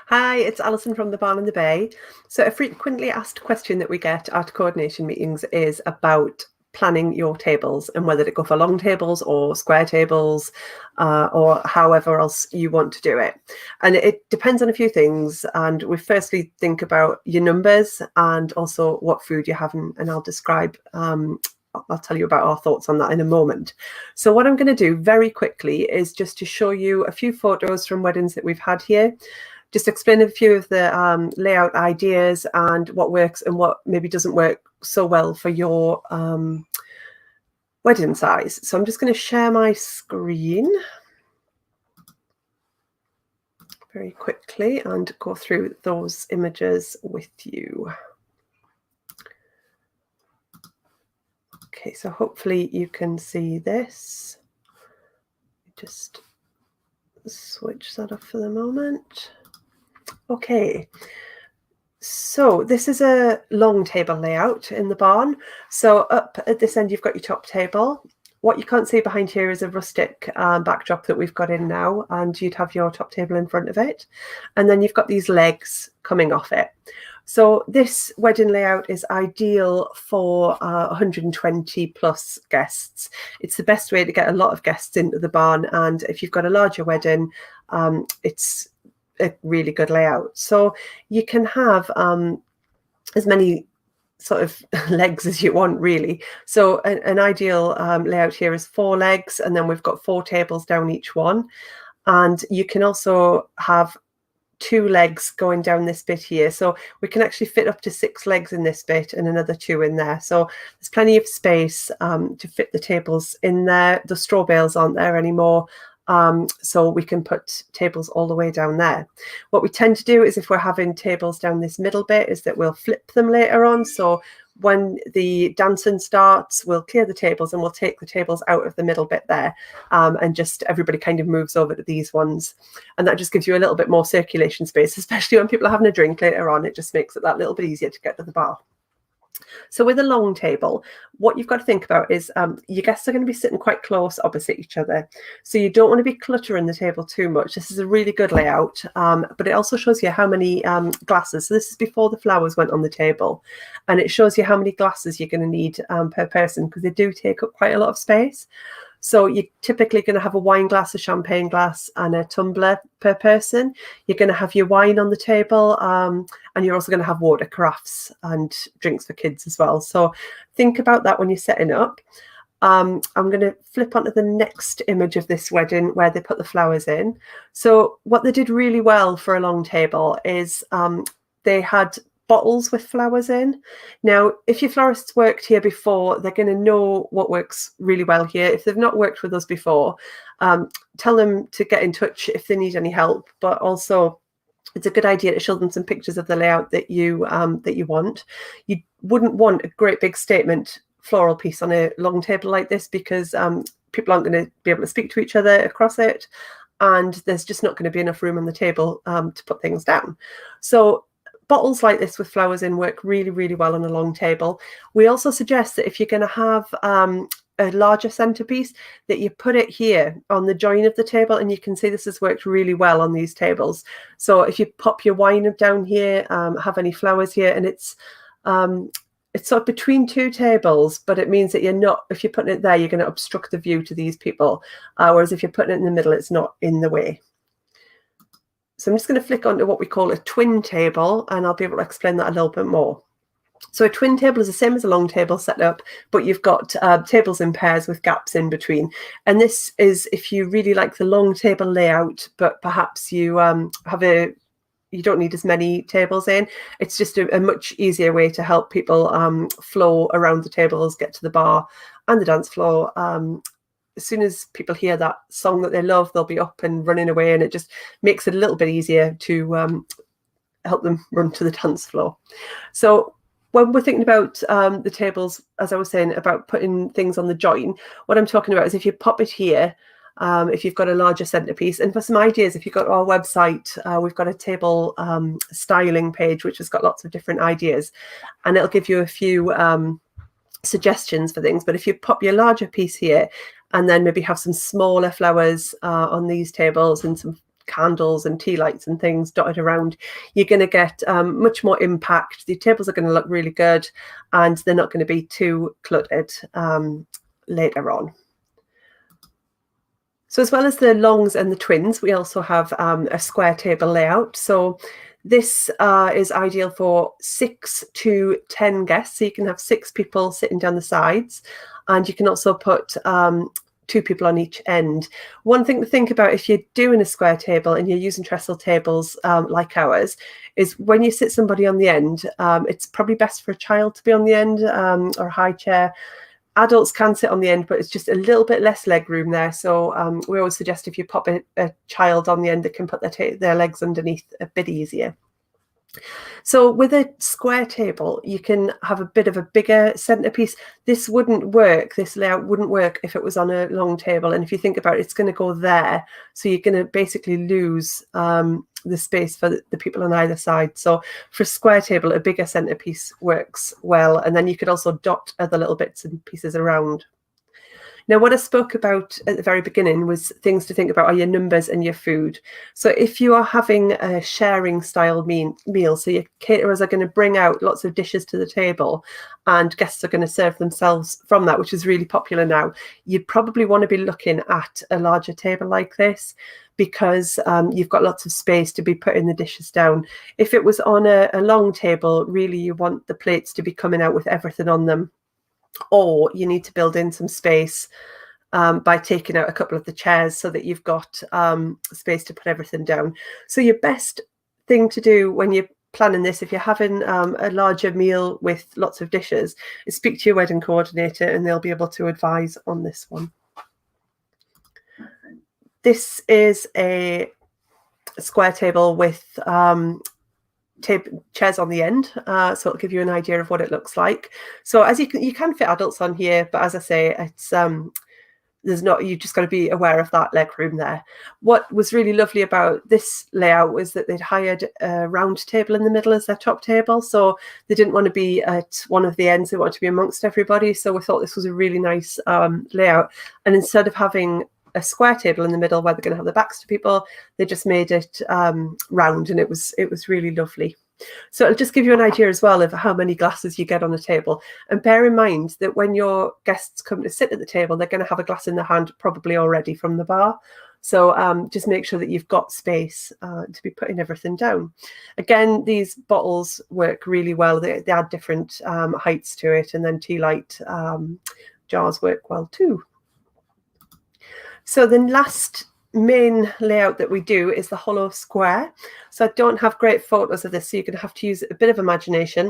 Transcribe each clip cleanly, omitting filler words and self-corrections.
Hi, it's Alison from the Barn and the Bay. So a frequently asked question that we get at coordination meetings is about planning your tables and whether to go for long tables or square tables or however else you want to do it. And it depends on a few things. And we firstly think about your numbers and also what food you have. And I'll describe I'll tell you about our thoughts on that in a moment. So what I'm going to do very quickly is just to show you a few photos from weddings that we've had here. Just explain a few of the layout ideas and what works and what maybe doesn't work so well for your wedding size. So I'm just going to share my screen very quickly and go through those images with you. Okay, so hopefully you can see this. Just switch that off for the moment. Okay, so this is a long table layout in the barn. So up at this end, you've got your top table. What you can't see behind here is a rustic backdrop that we've got in now, and you'd have your top table in front of it. And then you've got these legs coming off it. So this wedding layout is ideal for 120 plus guests. It's the best way to get a lot of guests into the barn. And if you've got a larger wedding, it's a really good layout. So you can have as many sort of legs as you want, really. So an ideal layout here is 4 legs, and then we've got 4 tables down each one. And you can also have 2 legs going down this bit here. So we can actually fit up to 6 legs in this bit and another 2 in there. So there's plenty of space to fit the tables in there. The straw bales aren't there anymore. So we can put tables all the way down there. What we tend to do is if we're having tables down this middle bit is that we'll flip them later on. So when the dancing starts, we'll clear the tables and we'll take the tables out of the middle bit there, and just everybody kind of moves over to these ones. And that just gives you a little bit more circulation space, especially when people are having a drink later on. It just makes it that little bit easier to get to the bar. So with a long table, what you've got to think about is your guests are going to be sitting quite close opposite each other. So you don't want to be cluttering the table too much. This is a really good layout, but it also shows you how many glasses. So this is before the flowers went on the table. And it shows you how many glasses you're going to need per person, because they do take up quite a lot of space. So you're typically going to have a wine glass, a champagne glass, and a tumbler per person. You're going to have your wine on the table, and you're also going to have water carafes and drinks for kids as well. So think about that when you're setting up. I'm going to flip onto the next image of this wedding where they put the flowers in. So what they did really well for a long table is they had bottles with flowers in. Now, if your florists worked here before, they're going to know what works really well here. If they've not worked with us before, tell them to get in touch if they need any help. But also, it's a good idea to show them some pictures of the layout that you want. You wouldn't want a great big statement floral piece on a long table like this, because people aren't going to be able to speak to each other across it, and there's just not going to be enough room on the table to put things down. So bottles like this with flowers in work really, really well on a long table. We also suggest that if you're going to have a larger centerpiece, that you put it here on the join of the table, and you can see this has worked really well on these tables. So if you pop your wine down here, have any flowers here, and it's sort of between 2 tables, but it means that you're not, if you're putting it there, you're going to obstruct the view to these people, whereas if you're putting it in the middle, it's not in the way. So I'm just going to flick onto what we call a twin table, and I'll be able to explain that a little bit more. So a twin table is the same as a long table setup, but you've got tables in pairs with gaps in between. And this is if you really like the long table layout, but perhaps you you don't need as many tables in. It's just a much easier way to help people flow around the tables, get to the bar and the dance floor. As soon as people hear that song that they love, they'll be up and running away, and it just makes it a little bit easier to help them run to the dance floor. So when we're thinking about the tables, as I was saying, about putting things on the join, what I'm talking about is if you pop it here, if you've got a larger centerpiece. And for some ideas, if you go to our website, we've got a table styling page, which has got lots of different ideas, and it'll give you a few suggestions for things. But if you pop your larger piece here, and then maybe have some smaller flowers on these tables and some candles and tea lights and things dotted around, you're going to get much more impact. The tables are going to look really good, and they're not going to be too cluttered later on. So as well as the longs and the twins, we also have a square table layout. So this is ideal for 6 to 10 guests. So you can have 6 people sitting down the sides, and you can also put 2 people on each end. One thing to think about if you're doing a square table and you're using trestle tables like ours is when you sit somebody on the end, it's probably best for a child to be on the end or a high chair. Adults can sit on the end, but it's just a little bit less leg room there. So we always suggest if you pop a child on the end, that can put their legs underneath a bit easier. So with a square table, you can have a bit of a bigger centerpiece. This wouldn't work, this layout wouldn't work if it was on a long table. And if you think about it, it's going to go there. So you're going to basically lose the space for the people on either side. So for a square table, a bigger centerpiece works well. And then you could also dot other little bits and pieces around. Now, what I spoke about at the very beginning was things to think about are your numbers and your food. So if you are having a sharing style meal, so your caterers are going to bring out lots of dishes to the table and guests are going to serve themselves from that, which is really popular now, you'd probably want to be looking at a larger table like this, because you've got lots of space to be putting the dishes down. If it was on a long table, really you want the plates to be coming out with everything on them. Or you need to build in some space by taking out a couple of the chairs so that you've got space to put everything down. So your best thing to do when you're planning this, if you're having a larger meal with lots of dishes, is speak to your wedding coordinator and they'll be able to advise on this one. This is a square table with chairs on the end, so it'll give you an idea of what it looks like. So as you can fit adults on here, but as I say, it's you've just got to be aware of that leg room there. What was really lovely about this layout was that they'd hired a round table in the middle as their top table, so they didn't want to be at one of the ends, they wanted to be amongst everybody. So we thought this was a really nice layout, and instead of having a square table in the middle where they're going to have the backs to people, they just made it round, and it was really lovely. So it'll just give you an idea as well of how many glasses you get on a table. And bear in mind that when your guests come to sit at the table, they're going to have a glass in their hand probably already from the bar. So just make sure that you've got space to be putting everything down. Again, these bottles work really well. They add different heights to it, and then tea light jars work well too. So the last main layout that we do is the hollow square. So I don't have great photos of this, so you're going to have to use a bit of imagination.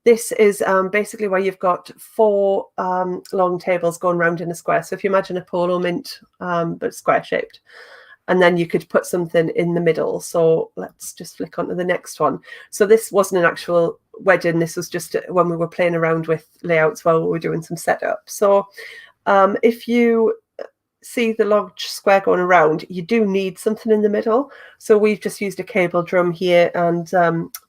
This is basically where you've got 4 long tables going round in a square. So if you imagine a polo mint, but square shaped, and then you could put something in the middle. So let's just flick onto the next one. So this wasn't an actual wedding. This was just when we were playing around with layouts while we were doing some setup. So if you see the large square going around, you do need something in the middle. So we've just used a cable drum here and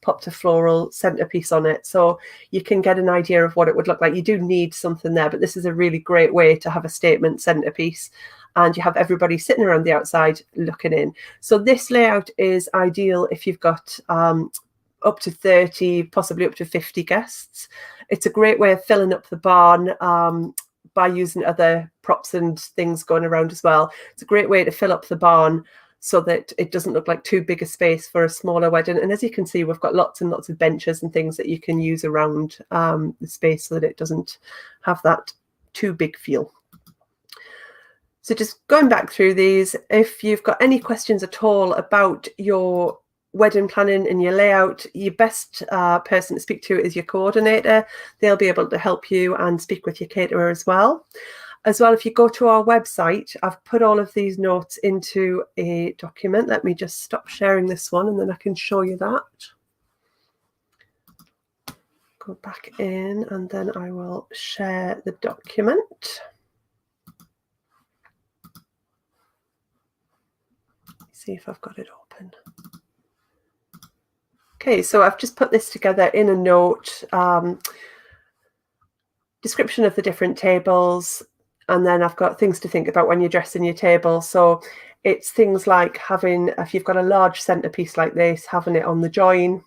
popped a floral centerpiece on it, so you can get an idea of what it would look like. You do need something there, but this is a really great way to have a statement centerpiece, and you have everybody sitting around the outside looking in. So this layout is ideal if you've got up to 30, possibly up to 50 guests. It's a great way of filling up the barn by using other props and things going around as well. It's a great way to fill up the barn so that it doesn't look like too big a space for a smaller wedding. And as you can see, we've got lots and lots of benches and things that you can use around the space so that it doesn't have that too big feel. So just going back through these, if you've got any questions at all about your wedding planning and your layout, your best person to speak to is your coordinator. They'll be able to help you and speak with your caterer as well. If you go to our website, I've put all of these notes into a document. Let me just stop sharing this one and then I can show you that. Go back in and then I will share the document. See if I've got it open. Okay, so I've just put this together in a note, description of the different tables, and then I've got things to think about when you're dressing your table. So it's things like having, if you've got a large centerpiece like this, having it on the join,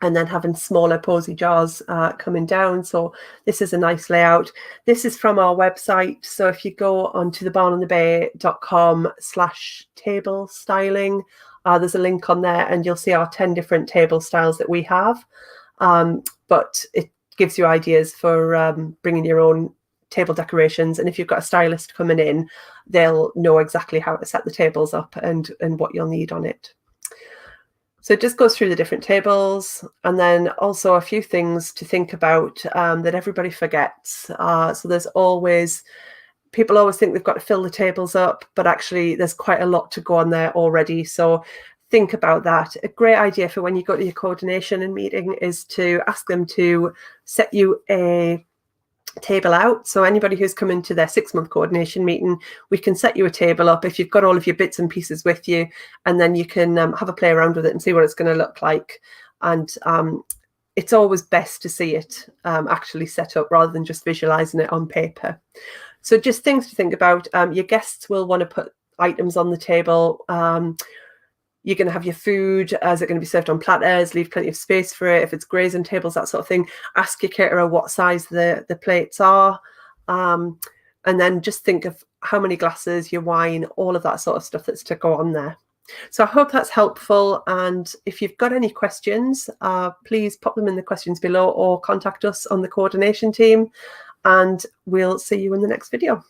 and then having smaller posy jars coming down. So this is a nice layout. This is from our website. So if you go onto thebarnonthebay.com/table styling, there's a link on there, and you'll see our 10 different table styles that we have. But it gives you ideas for bringing your own table decorations. And if you've got a stylist coming in, they'll know exactly how to set the tables up and what you'll need on it. So it just goes through the different tables, and then also a few things to think about that everybody forgets. So there's always, people always think they've got to fill the tables up, but actually there's quite a lot to go on there already. So think about that. A great idea for when you go to your coordination and meeting is to ask them to set you a table out. So anybody who's coming to their 6-month coordination meeting, we can set you a table up if you've got all of your bits and pieces with you, and then you can have a play around with it and see what it's going to look like. And it's always best to see it actually set up rather than just visualizing it on paper. So just things to think about. Your guests will want to put items on the table. You're going to have your food. Is it going to be served on platters? Leave plenty of space for it. If it's grazing tables, that sort of thing. Ask your caterer what size the plates are. And then just think of how many glasses, your wine, all of that sort of stuff that's to go on there. So I hope that's helpful. And if you've got any questions, please pop them in the questions below or contact us on the coordination team. And we'll see you in the next video.